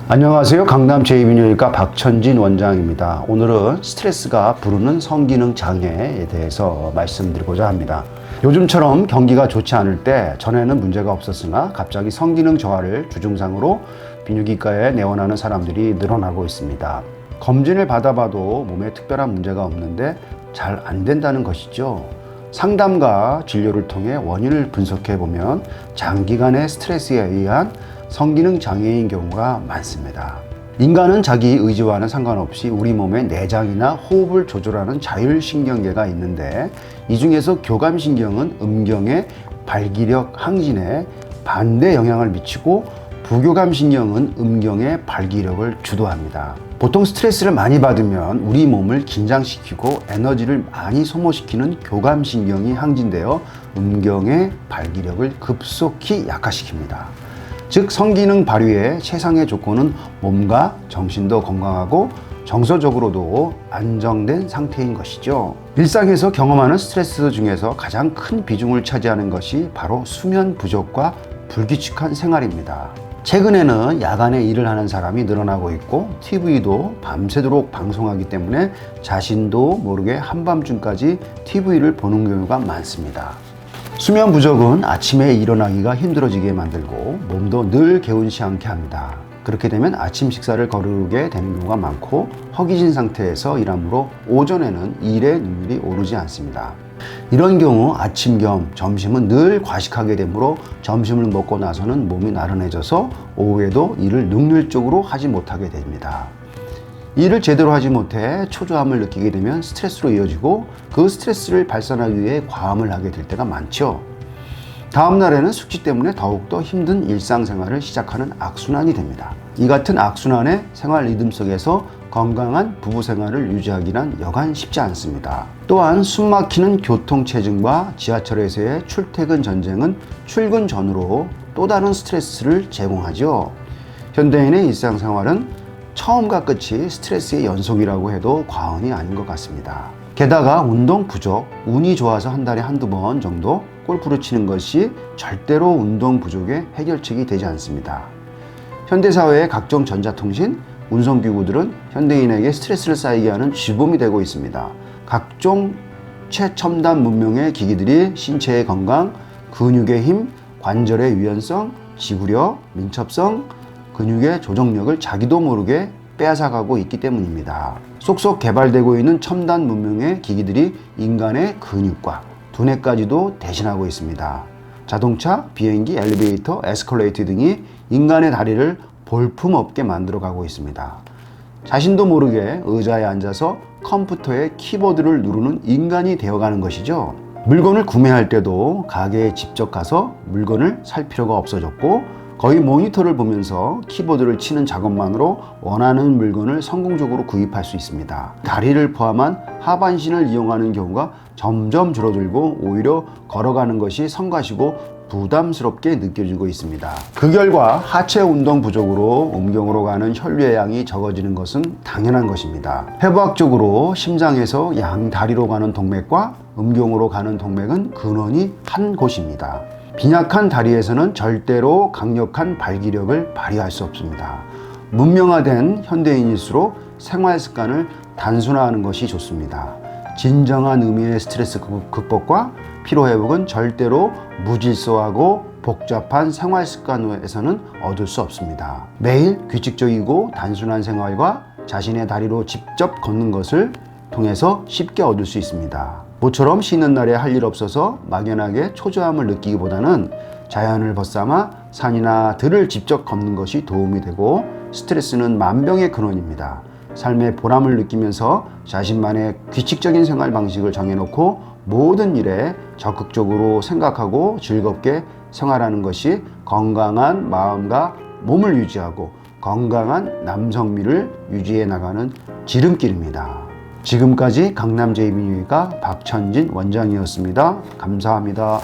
안녕하세요. 강남 제2비뇨기과 박천진 원장입니다. 오늘은 스트레스가 부르는 성기능 장애에 대해서 말씀드리고자 합니다. 요즘처럼 경기가 좋지 않을 때 전에는 문제가 없었으나 갑자기 성기능 저하를 주증상으로 비뇨기과에 내원하는 사람들이 늘어나고 있습니다. 검진을 받아봐도 몸에 특별한 문제가 없는데 잘 안 된다는 것이죠. 상담과 진료를 통해 원인을 분석해 보면 장기간의 스트레스에 의한 성기능 장애인 경우가 많습니다. 인간은 자기 의지와는 상관없이 우리 몸의 내장이나 호흡을 조절하는 자율신경계가 있는데 이 중에서 교감신경은 음경의 발기력 항진에 반대 영향을 미치고 부교감신경은 음경의 발기력을 주도합니다. 보통 스트레스를 많이 받으면 우리 몸을 긴장시키고 에너지를 많이 소모시키는 교감신경이 항진되어 음경의 발기력을 급속히 약화시킵니다. 즉 성기능 발휘의 최상의 조건은 몸과 정신도 건강하고 정서적으로도 안정된 상태인 것이죠. 일상에서 경험하는 스트레스 중에서 가장 큰 비중을 차지하는 것이 바로 수면 부족과 불규칙한 생활입니다. 최근에는 야간에 일을 하는 사람이 늘어나고 있고 TV도 밤새도록 방송하기 때문에 자신도 모르게 한밤중까지 TV를 보는 경우가 많습니다. 수면 부족은 아침에 일어나기가 힘들어지게 만들고 몸도 늘 개운치 않게 합니다. 그렇게 되면 아침 식사를 거르게 되는 경우가 많고 허기진 상태에서 일하므로 오전에는 일에 능률이 오르지 않습니다. 이런 경우 아침 겸 점심은 늘 과식하게 되므로 점심을 먹고 나서는 몸이 나른해져서 오후에도 일을 능률적으로 하지 못하게 됩니다. 일을 제대로 하지 못해 초조함을 느끼게 되면 스트레스로 이어지고 그 스트레스를 발산하기 위해 과음을 하게 될 때가 많죠. 다음 날에는 숙취 때문에 더욱더 힘든 일상생활을 시작하는 악순환이 됩니다. 이 같은 악순환의 생활 리듬 속에서 건강한 부부생활을 유지하기란 여간 쉽지 않습니다. 또한 숨막히는 교통체증과 지하철에서의 출퇴근 전쟁은 출근 전으로 또 다른 스트레스를 제공하죠. 현대인의 일상생활은 처음과 끝이 스트레스의 연속이라고 해도 과언이 아닌 것 같습니다. 게다가 운동 부족, 운이 좋아서 한 달에 한두 번 정도 골프를 치는 것이 절대로 운동 부족의 해결책이 되지 않습니다. 현대사회의 각종 전자통신, 운송기구들은 현대인에게 스트레스를 쌓이게 하는 쥐범이 되고 있습니다. 각종 최첨단 문명의 기기들이 신체의 건강, 근육의 힘, 관절의 유연성, 지구력, 민첩성, 근육의 조정력을 자기도 모르게 빼앗아가고 있기 때문입니다. 속속 개발되고 있는 첨단 문명의 기기들이 인간의 근육과 두뇌까지도 대신하고 있습니다. 자동차, 비행기, 엘리베이터, 에스컬레이터 등이 인간의 다리를 볼품없게 만들어가고 있습니다. 자신도 모르게 의자에 앉아서 컴퓨터의 키보드를 누르는 인간이 되어가는 것이죠. 물건을 구매할 때도 가게에 직접 가서 물건을 살 필요가 없어졌고 거의 모니터를 보면서 키보드를 치는 작업만으로 원하는 물건을 성공적으로 구입할 수 있습니다. 다리를 포함한 하반신을 이용하는 경우가 점점 줄어들고 오히려 걸어가는 것이 성가시고 부담스럽게 느껴지고 있습니다. 그 결과 하체 운동 부족으로 음경으로 가는 혈류의 양이 적어지는 것은 당연한 것입니다. 해부학적으로 심장에서 양다리로 가는 동맥과 음경으로 가는 동맥은 근원이 한 곳입니다. 빈약한 다리에서는 절대로 강력한 발기력을 발휘할 수 없습니다. 문명화된 현대인일수록 생활 습관을 단순화하는 것이 좋습니다. 진정한 의미의 스트레스 극복과 피로회복은 절대로 무질서하고 복잡한 생활 습관에서는 얻을 수 없습니다. 매일 규칙적이고 단순한 생활과 자신의 다리로 직접 걷는 것을 통해서 쉽게 얻을 수 있습니다. 모처럼 쉬는 날에 할 일 없어서 막연하게 초조함을 느끼기보다는 자연을 벗삼아 산이나 들을 직접 걷는 것이 도움이 되고 스트레스는 만병의 근원입니다. 삶의 보람을 느끼면서 자신만의 규칙적인 생활 방식을 정해놓고 모든 일에 적극적으로 생각하고 즐겁게 생활하는 것이 건강한 마음과 몸을 유지하고 건강한 남성미를 유지해 나가는 지름길입니다. 지금까지 강남 제2비뇨기과 박천진 원장이었습니다. 감사합니다.